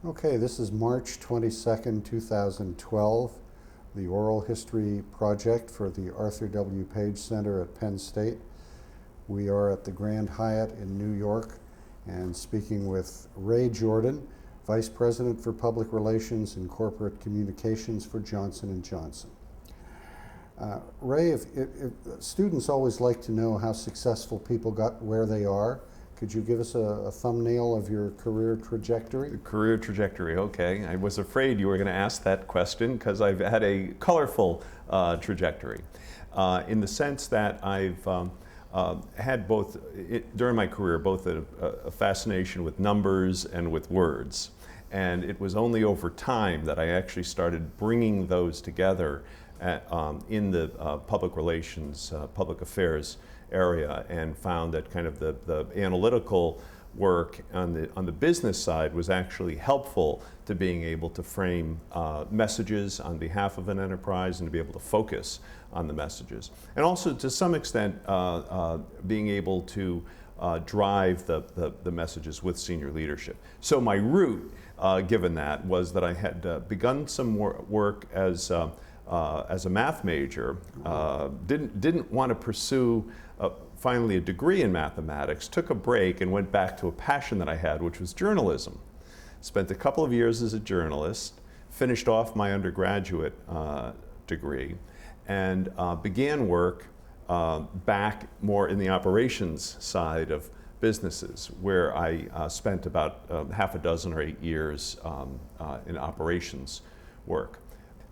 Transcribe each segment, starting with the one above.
Okay, this is March 22nd, 2012, the Oral History Project for the Arthur W. Page Center at Penn State. We are at the Grand Hyatt in New York and speaking with Ray Jordan, Vice President for Public Relations and Corporate Communications for Johnson & Johnson. Ray, if students always like to know how successful people got where they are. Could you give us a thumbnail of your career trajectory? Career trajectory, okay. I was afraid you were going to ask that question because I've had a colorful trajectory in the sense that I've had both, during my career, both a fascination with numbers and with words. And it was only over time that I actually started bringing those together in the public relations, public affairs area, and found that kind of the analytical work on the business side was actually helpful to being able to frame messages on behalf of an enterprise and to be able to focus on the messages. And also to some extent being able to drive the messages with senior leadership. So my route, given that, was that I had begun some work as a math major, didn't want to pursue finally a degree in mathematics, took a break and went back to a passion that I had, which was journalism. Spent a couple of years as a journalist, finished off my undergraduate degree, and began work back more in the operations side of businesses, where I spent about half a dozen or 8 years in operations work.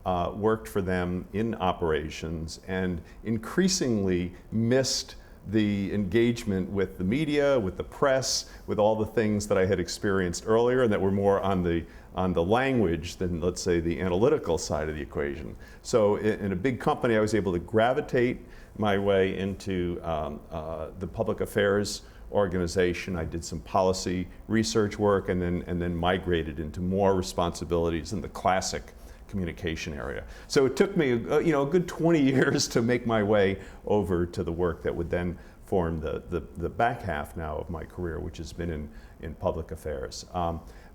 Worked for them in operations and increasingly missed the engagement with the media, with the press, with all the things that I had experienced earlier and that were more on the language than, let's say, the analytical side of the equation. So in a big company, I was able to gravitate my way into the public affairs organization. I did some policy research work and then migrated into more responsibilities in the classic communication area. So it took me a good 20 years to make my way over to the work that would then form the back half now of my career, which has been in public affairs.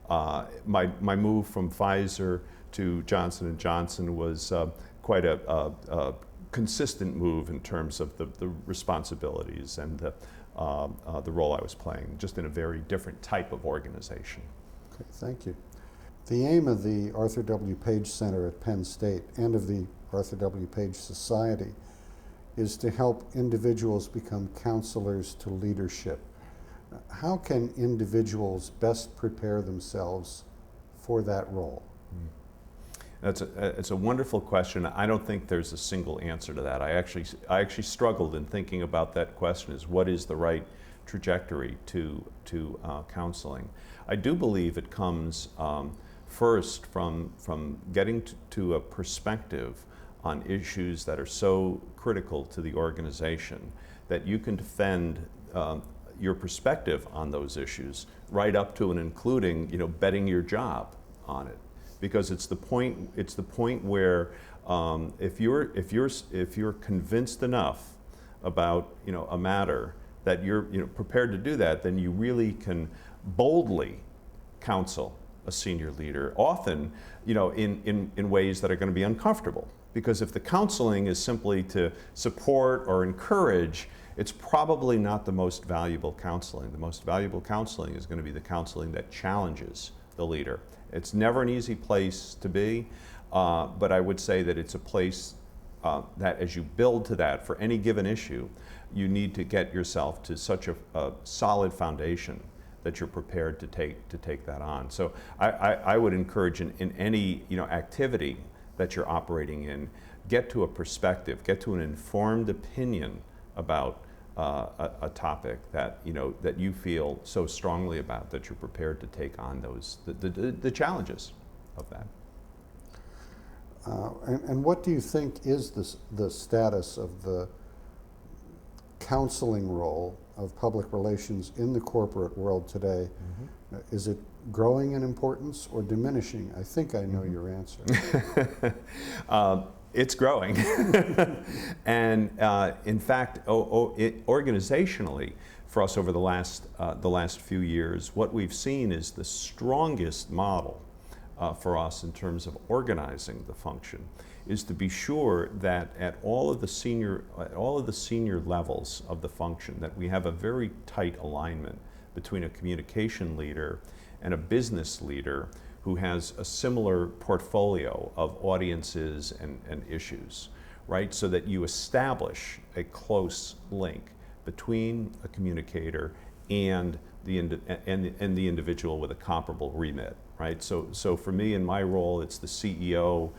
My move from Pfizer to Johnson & Johnson was quite a consistent move in terms of the responsibilities and the role I was playing, just in a very different type of organization. Okay, thank you. The aim of the Arthur W. Page Center at Penn State and of the Arthur W. Page Society is to help individuals become counselors to leadership. How can individuals best prepare themselves for that role? It's a wonderful question. I don't think there's a single answer to that. I actually struggled in thinking about that question: is what is the right trajectory to counseling? I do believe it comes first from getting to a perspective on issues that are so critical to the organization that you can defend your perspective on those issues right up to and including betting your job on it, because it's the point where if you're convinced enough about a matter that you're prepared to do that, then you really can boldly counsel a senior leader, often in ways that are going to be uncomfortable. Because if the counseling is simply to support or encourage, it's probably not the most valuable counseling. The most valuable counseling is going to be the counseling that challenges the leader. It's never an easy place to be, but I would say that it's a place that as you build to that for any given issue, you need to get yourself to such a solid foundation that you're prepared to take that on. So I would encourage in any activity that you're operating in, get to a perspective, get to an informed opinion about a topic that that you feel so strongly about that you're prepared to take on the challenges of that. And what do you think is the status of the counseling role of public relations in the corporate world today? Mm-hmm. Is it growing in importance or diminishing? I think I know your answer. It's growing. And in fact, organizationally, for us over the last few years, what we've seen is the strongest model for us in terms of organizing the function is to be sure that at all of the senior levels of the function that we have a very tight alignment between a communication leader and a business leader who has a similar portfolio of audiences and issues, right? So that you establish a close link between a communicator and the individual with a comparable remit, right? So for me, in my role, it's the CEO,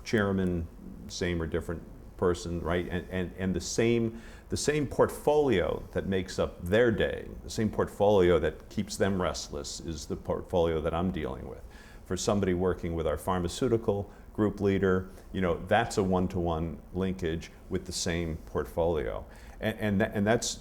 chairman, same or different person, right? And the same portfolio that makes up their day, the same portfolio that keeps them restless is the portfolio that I'm dealing with. For somebody working with our pharmaceutical group leader, that's a one-to-one linkage with the same portfolio. And that's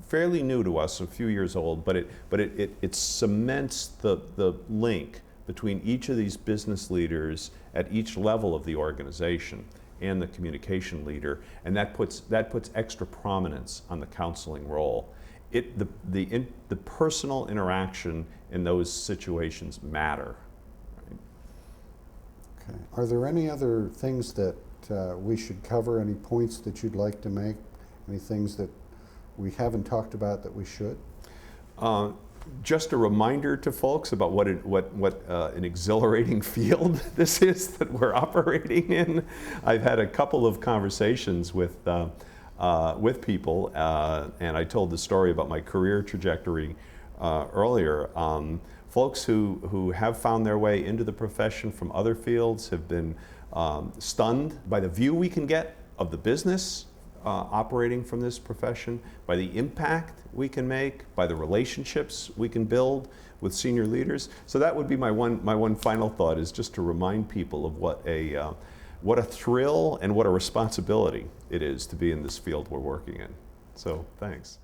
fairly new to us, a few years old, but it cements the link between each of these business leaders at each level of the organization and the communication leader, and that puts extra prominence on the counseling role. The personal interaction in those situations matter. Right? Okay. Are there any other things that we should cover? Any points that you'd like to make? Any things that we haven't talked about that we should? Just a reminder to folks about what an exhilarating field this is that we're operating in. I've had a couple of conversations with people, and I told the story about my career trajectory earlier. Folks who have found their way into the profession from other fields have been stunned by the view we can get of the business operating from this profession, by the impact we can make, by the relationships we can build with senior leaders. So that would be my one final thought, is just to remind people of what a thrill and what a responsibility it is to be in this field we're working in. So thanks.